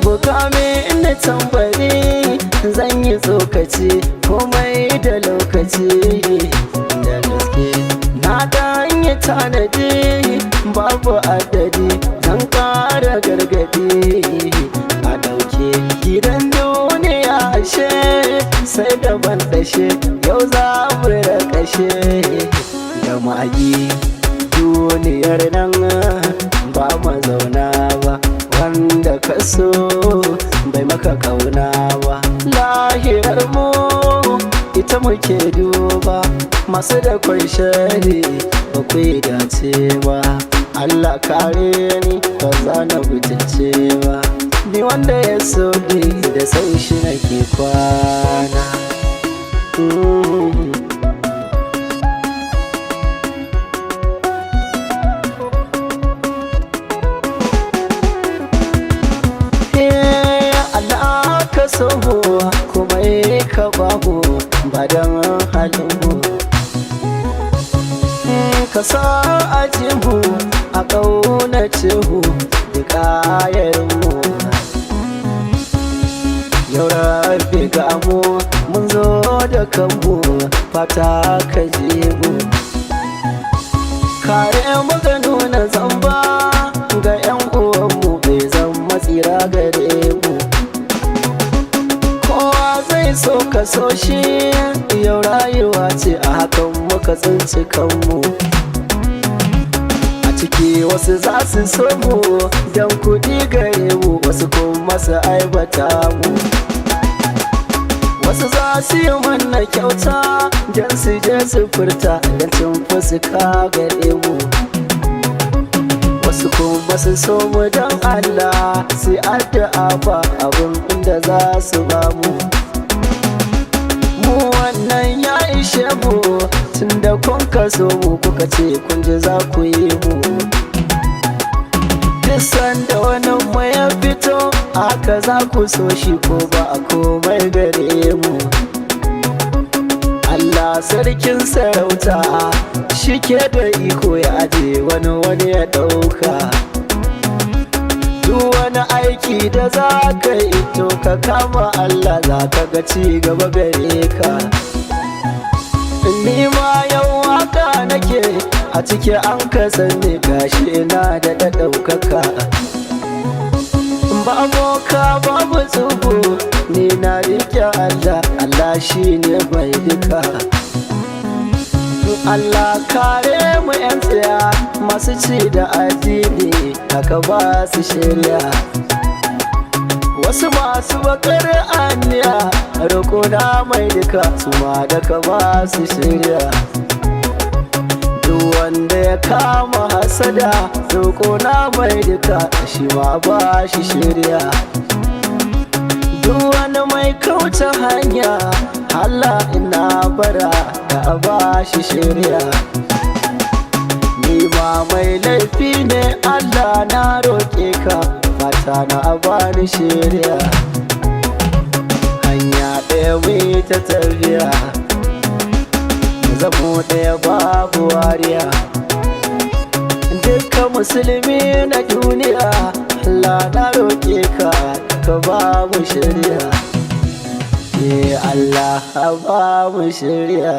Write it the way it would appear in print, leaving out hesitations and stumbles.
Bukame inda tambari zan yi tsokaci komai da lokaci da gaske na dan yi tanadi babu adadi zan kara gargadi a dauke gidan duniya ashe sai da ban dashe yau za mu rakashe da magi duniyar nan ba mu zauna ba wanda ka so bai maka kauna ba lahirar mu ita muke duba masu da shari ba ku yi dace ba Allah kare ni ba za na butulce ba ni wanda ya so ni da sai shi nake kwana so kuma ka babu ba don halinmu ka sa ajinmu a ƙaunace mu da ƙayarmu yau rabe ga mu mun zo da kanmu fata ka je mu kare muka nuna zamba ga 'yan uwanmu bai zama tsira gare mu so ka so shi yau rayuwa ce a hakan muka tsinci kanmu a ciki wasu za su so mu don kuɗi gare mu wasu kuma su aibata mu wasu za su yi mana kyauta don su je su furta don cin fuska gare mu wasu kuma su so mu don Allah su addu'a ba abin da za su ba mu wannan ya ishe mu tunda kun kaso mu kuka ce kun ji za ku yi mu nisan da wani mu ya fito haka za ku so shi ko ba a komai gare mu Allah sarkin sarauta shi ke da iko ya aje wani ya ɗauka duk wani aiki da za ka yi to ka kama Allah za ka ga ci gaba gare ka ni ma yau waka nake a ciki an ka sanne gashi na da ɗaukaka babu ka babu tsubu ni na rike Allah shi ne bai duka Allah kare mu 'yan tsaya masu ci da addini haka ba su shirya wasu masu bakar aniya roƙo na mai duka su ma daga ba su shirya duk wanda ya kama hasada roƙo na mai duka shi ma ba shi shirya duk wani mai kauce hanya Allah ina bara da ba shi shirya ni ma mai laifi ne Allah na roƙe ka fata na bani shirya hanya ɗaya mai ta tafiya zamo ɗaya babu wariya dukkan musulmi na duniya Allah na roƙe ka ka ba mu shirya Allah ba mu shirya